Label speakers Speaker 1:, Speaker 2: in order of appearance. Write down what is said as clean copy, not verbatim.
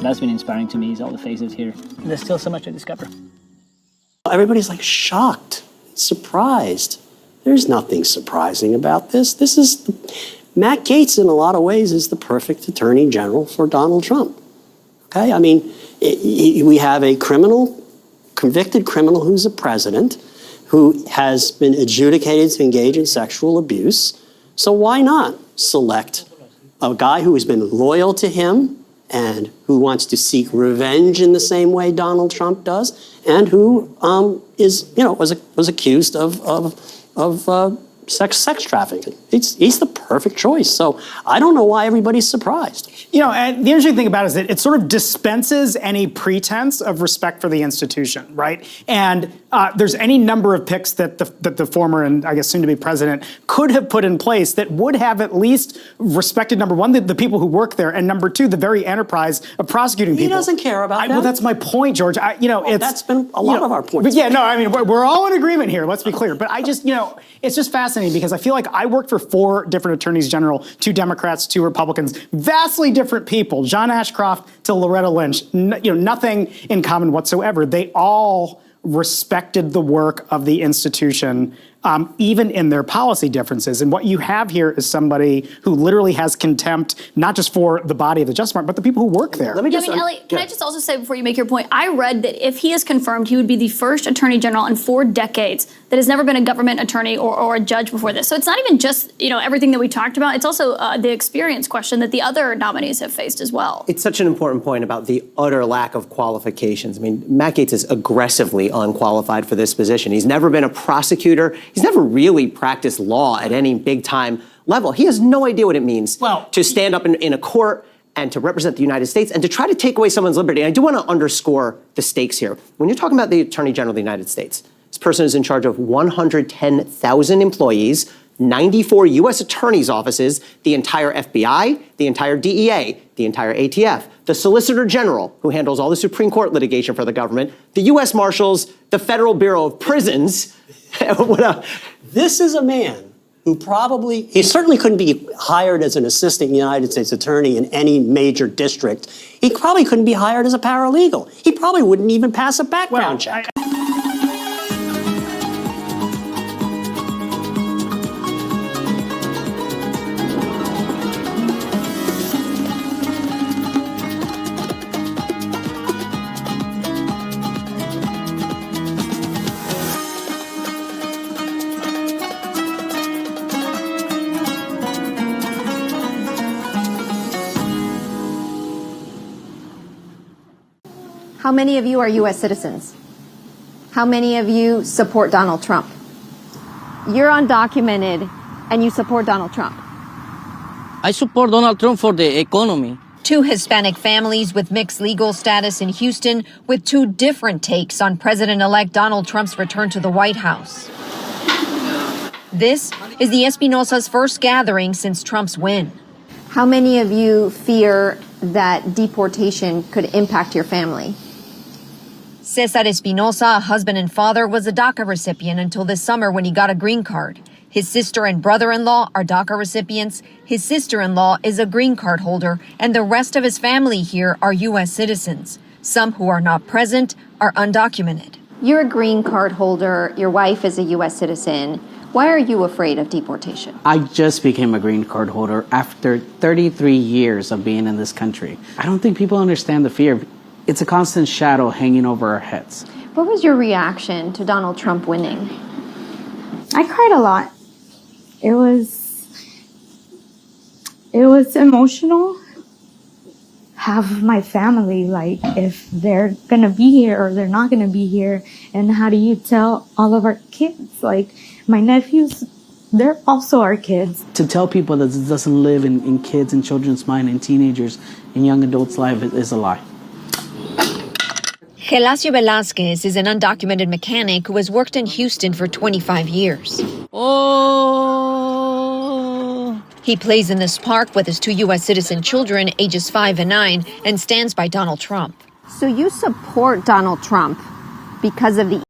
Speaker 1: That's been inspiring to me, is all the faces here. And there's still so much to discover.
Speaker 2: Everybody's like shocked, surprised. There's nothing surprising about this. Matt Gaetz, in a lot of ways, is the perfect attorney general for Donald Trump. Okay, I mean, we have a convicted criminal who's a president, who has been adjudicated to engage in sexual abuse. So why not select a guy who has been loyal to him and who wants to seek revenge in the same way Donald Trump does, and who was accused of sex trafficking. He's the perfect choice. So I don't know why everybody's surprised.
Speaker 3: And the interesting thing about it is that it sort of dispenses any pretense of respect for the institution, right? And there's any number of picks that the former and I guess soon-to-be president could have put in place that would have at least respected, number one, the people who work there, and number two, the very enterprise of prosecuting people.
Speaker 2: He doesn't care about that.
Speaker 3: Well, that's my point, George.
Speaker 2: That's been a lot of our points.
Speaker 3: But we're all in agreement here. Let's be clear. But it's just fascinating because I feel like I worked for 4 different attorneys general, 2 Democrats, 2 Republicans, vastly different people, John Ashcroft to Loretta Lynch, nothing in common whatsoever. They all respected the work of the institution, even in their policy differences. And what you have here is somebody who literally has contempt, not just for the body of the Justice Department, but the people who work there.
Speaker 4: Ellie, can I just also say before you make your point, I read that if he is confirmed, he would be the first attorney general in 4 decades that has never been a government attorney or a judge before this. So it's not even just, everything that we talked about. It's also the experience question that the other nominees have faced as well.
Speaker 5: It's such an important point about the utter lack of qualifications. I mean, Matt Gaetz is aggressively unqualified for this position. He's never been a prosecutor. He's never really practiced law at any big-time level. He has no idea what it means to stand up in a court and to represent the United States and to try to take away someone's liberty. And I do want to underscore the stakes here. When you're talking about the Attorney General of the United States, this person is in charge of 110,000 employees, 94 U.S. attorneys' offices, the entire FBI, the entire DEA, the entire ATF, the Solicitor General, who handles all the Supreme Court litigation for the government, the U.S. Marshals, the Federal Bureau of Prisons.
Speaker 2: This is a man who he certainly couldn't be hired as an assistant United States attorney in any major district. He probably couldn't be hired as a paralegal. He probably wouldn't even pass a background check.
Speaker 6: How many of you are U.S. citizens? How many of you support Donald Trump? You're undocumented and you support Donald Trump.
Speaker 7: I support Donald Trump for the economy.
Speaker 8: 2 Hispanic families with mixed legal status in Houston with 2 different takes on President-elect Donald Trump's return to the White House. This is the Espinosa's first gathering since Trump's win.
Speaker 6: How many of you fear that deportation could impact your family?
Speaker 8: Cesar Espinosa, a husband and father, was a DACA recipient until this summer when he got a green card. His sister and brother-in-law are DACA recipients. His sister-in-law is a green card holder, and the rest of his family here are U.S. citizens. Some who are not present are undocumented.
Speaker 6: You're a green card holder. Your wife is a U.S. citizen. Why are you afraid of deportation?
Speaker 9: I just became a green card holder after 33 years of being in this country. I don't think people understand the fear. It's a constant shadow hanging over our heads.
Speaker 6: What was your reaction to Donald Trump winning?
Speaker 10: I cried a lot. It was emotional. Have my family, like, if they're gonna be here or they're not gonna be here, and how do you tell all of our kids? Like, my nephews, they're also our kids.
Speaker 9: To tell people that this doesn't live in kids and children's mind and teenagers and young adults' life is a lie.
Speaker 8: Gelasio Velasquez is an undocumented mechanic who has worked in Houston for 25 years.
Speaker 7: Oh.
Speaker 8: He plays in this park with his 2 U.S. citizen children, ages 5 and 9, and stands by Donald Trump.
Speaker 6: So you support Donald Trump because of the